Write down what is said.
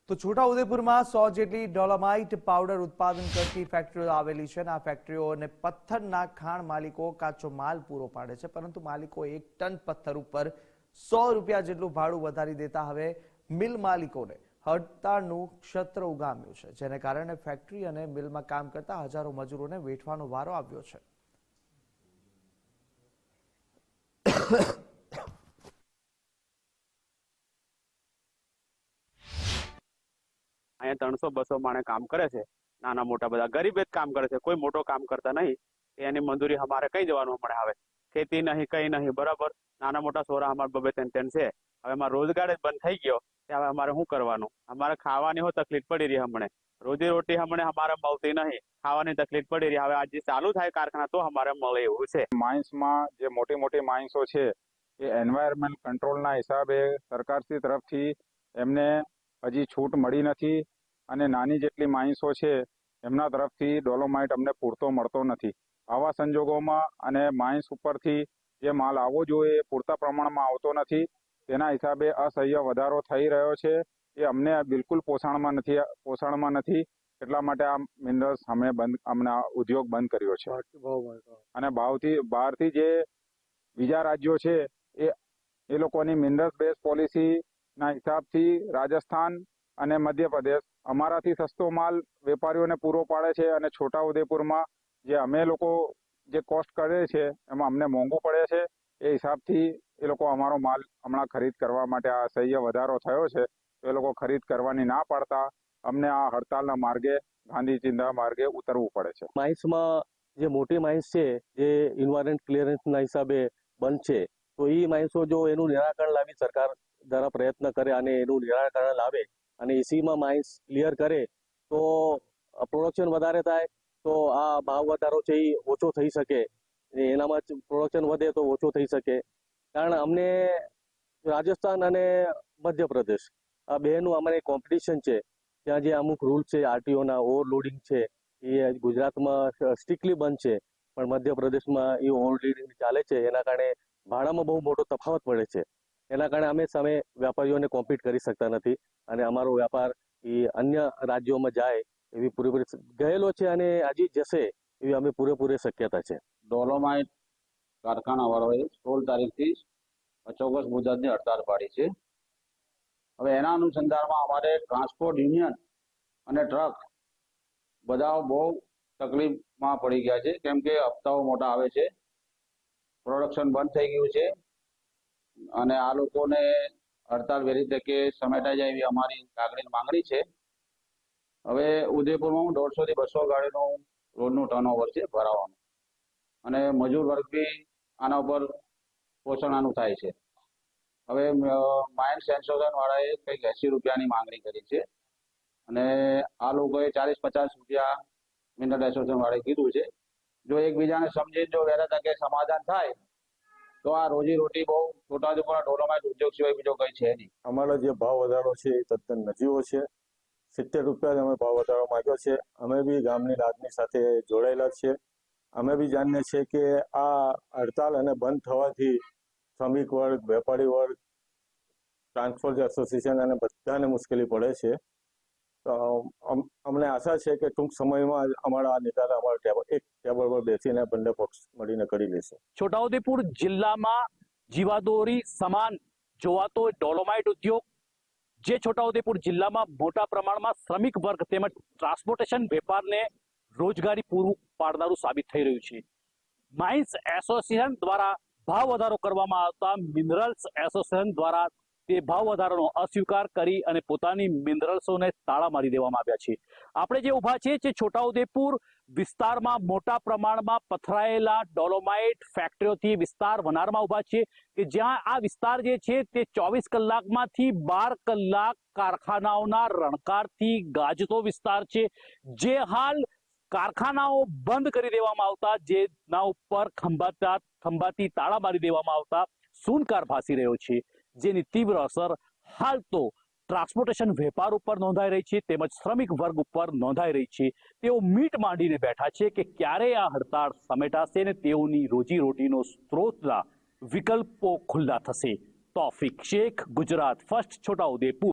તો છોટાઉદેપુરમાં 100 જેટલી dolomite powder ઉત્પાદન કરતી ફેક્ટરીઓ આવેલી છે. આ ફેક્ટરીઓને પથ્થરના ખાણ માલિકો કાચો માલ પૂરો પાડે છે, પરંતુ માલિકો 1 ટન પથ્થર ઉપર 100 રૂપિયા જેટલું ભાડું વધારી દેતા હવે મિલ માલિકોને હડતાળનું ક્ષત્ર ઉગામ્યું છે, જેને કારણે ફેક્ટરી અને મિલમાં કામ કરતા હજારો મજૂરોને વેઠવાનો વારો આવ્યો છે. અહીંયા 300-200 માણે કામ કરે છે. નાના મોટા બધા ગરીબ જ કામ કરે છે, કોઈ મોટો કામ કરતા નહીં. એની મંજૂરી અમારે કઈ જવાનું મળે? હવે ખેતી નહીં, કઈ નહીં, બરાબર. નાના મોટા સોરા અમારે 2-3 છે. હવે અમારો રોજગાર જ બંધ થઈ ગયો. હવે અમારે શું કરવાનું? અમારે ખાવાની હો તકલીફ પડી રહી. હમણે રોજી રોટી હમણે અમારે મળતી નહીં, ખાવાની તકલીફ પડી રહી. હવે આજે ચાલુ થાય કારખાના તો અમારે મળે એવું છે. માઇન્સમાં જે મોટી મોટી માઇન્સો છે એ એન્વાયરમેન્ટ કંટ્રોલના હિસાબે સરકારશ્રી તરફથી એમને હજી છૂટ મળી નથી, અને નાની જેટલી માઇન્સો છે એમના તરફથી ડોલોમાઇટ અમને પૂરતો મળતો નથી. આવા સંજોગોમાં અને માઇન્સ ઉપરથી જે માલ આવવો જોઈએ એ પૂરતા પ્રમાણમાં આવતો નથી. તેના હિસાબે અસહ્ય વધારો થઈ રહ્યો છે. એ અમને બિલકુલ પોષણમાં નથી. એટલા માટે આ મિનરલ્સ અમને ઉદ્યોગ બંધ કર્યો છે. અને બહારથી જે બીજા રાજ્યો છે એ લોકોની મિનરલ્સ બેઝ પોલિસીના હિસાબથી રાજસ્થાન અને મધ્યપ્રદેશ અમારાથી સસ્તો માલ વેપારીઓને પૂરો પાડે છે, અને છોટાઉદેપુરમાં જે અમે લોકો જે કોસ્ટ કરે છે એમાં અમને મોંઘું પડે છે. એ હિસાબથી એ લોકો અમારો માલ હમણાં ખરીદ કરવા માટે આ અસહ્ય વધારો થયો છે, તો એ લોકો ખરીદ કરવાની ના પાડતા અમને આ હડતાલના માર્ગે, ગાંધી ચિંધા માર્ગે ઉતરવું પડે છે. માઇન્સમાં જે મોટી માઇન્સ છે જે એન્વાયરમેન્ટ ક્લિયરન્સના હિસાબે બંધ છે, તો એ માઇન્સો જો એનું નિરાકરણ લાવી સરકાર દ્વારા પ્રયત્ન કરે અને એનું નિરાકરણ લાવે અને એસીમાં માઇન્સ ક્લિયર કરે તો પ્રોડક્શન વધારે થાય, તો આ ભાવ વધારો છે એ ઓછો થઈ શકે. એનામાં પ્રોડક્શન વધે તો ઓછો થઈ શકે. કારણ અમને રાજસ્થાન અને મધ્યપ્રદેશ આ બેનું અમારે કોમ્પિટિશન છે. ત્યાં જે અમુક રૂલ્સ છે આરટીઓના ઓવરલોડિંગ છે એ ગુજરાતમાં સ્ટ્રિક્ટલી બંધ છે, પણ મધ્યપ્રદેશમાં એ ઓવરલોડિંગ ચાલે છે. એના કારણે ભાડામાં બહુ મોટો તફાવત પડે છે. એના કારણે અમે સામે વેપારીઓને કોમ્પિટ કરી શકતા નથી, અને અમારો વેપાર એ અન્ય રાજ્યોમાં જાય એવી પૂરેપૂરી ગયેલો છે અને હજી જશે એવી અમે પૂરેપૂરી શક્યતા છે. ડોલોમાઇટ કારખાનાવાળાએ 16 તારીખથી અચોક્કસ મુદતની હડતાળ પાડી છે. હવે એના અનુસંધાનમાં અમારે ટ્રાન્સપોર્ટ યુનિયન અને ટ્રક બધા બહુ તકલીફમાં પડી ગયા છે, કેમ કે હપ્તાઓ મોટા આવે છે, પ્રોડક્શન બંધ થઈ ગયું છે, અને આ લોકોને હડતાળ વહેલી તકે સમેટાઈ જાય એવી અમારી લાગણી માંગણી છે. હવે ઉદયપુરમાં 150 થી 200 ગાડીનું રોજનું ટર્નઓવર છે ભરાવાનું, અને મજૂર વર્ગ બી આના ઉપર પોષણાનું થાય છે. હવે માઇન્સ એસોસિએશન વાળાએ કંઈક 80 રૂપિયાની માંગણી કરી છે, અને આ લોકોએ 40-50 રૂપિયા મિનરલ એસોસિએશન વાળાએ કીધું છે. જો એકબીજાને સમજી જો વહેલા તકે સમાધાન થાય તો આ રોજી રોટી બહુ છોટાઉદેપુરના ડોલોમાઇટ ઉદ્યોગ સિવાય બીજો કંઈ છે નહીં. અમારો જે ભાવ વધારો છે એ તદ્દન નજીવો છે. 70 રૂપિયા અમે ભાવ વધારો માંગ્યો છે. અમે બી ગામની લાગણી સાથે જોડાયેલા છીએ. અમે બી જાણીએ છીએ કે આ હડતાલ અને બંધ થવાથી શ્રમિક વર્ગ, વેપારી વર્ગ, ટ્રાન્સપોર્ટ એસોસિએશન અને બધાને મુશ્કેલી પડે છે. તો અમને આશા છે કે ટૂંક સમયમાં અમારા આ નિકાલ અમારા એક ટેબલ પર બેસીને બંને પક્ષ મળીને કરી લેશે. છોટાઉદેપુર જિલ્લામાં જીવાદોરી સમાન જોવાતો ડોલોમાઇટ ઉદ્યોગ, જે છોટાઉદેપુર જિલ્લામાં મોટા પ્રમાણમાં શ્રમિક વર્ગ તેમજ ટ્રાન્સપોર્ટેશન વેપારને રોજગારી પૂરું પાડનારું સાબિત થઈ રહ્યું છે. માઇન્સ એસોસિએશન દ્વારા ભાવ વધારો કરવામાં આવતા મિનરલ્સ એસોસિએશન દ્વારા તે ભાવ વધારાનો અસ્વીકાર કરી અને પોતાની મિનરલ્સોને તાળા મારી દેવામાં આવ્યા છે. આપણે જે ઊભા છે જે છોટાઉદેપુર વિસ્તારમાં મોટા પ્રમાણમાં પથરાયેલા ડોલોમાઇટ ફેક્ટરીઓથી વિસ્તાર વનારમાં ઊભા છે, કે જ્યાં આ વિસ્તાર જે છે તે 24 કલાકમાંથી 12 કલાક કારખાનાઓના રણકારથી ગાજતો વિસ્તાર છે. જે હાલ કારખાનાઓ બંધ કરી દેવામાં આવતા, જેના ઉપર ખંભાતી તાળા મારી દેવામાં આવતા સૂનકાર ભાસી રહ્યો છે, જેની તીવ્ર અસર હાલ તો ટ્રાન્સપોર્ટેશન વેપાર ઉપર નોંધાઈ રહી છે, તેમજ શ્રમિક વર્ગ ઉપર નોંધાઈ રહી છે. તેઓ મીટ માંડીને બેઠા છે કે ક્યારે આ હડતાળ સમેટાશે ને તેઓની રોજીરોટીનો સ્ત્રોતના વિકલ્પો ખુલ્લા થશે. તૌફિક શેખ, ગુજરાત ફર્સ્ટ, છોટાઉદેપુર.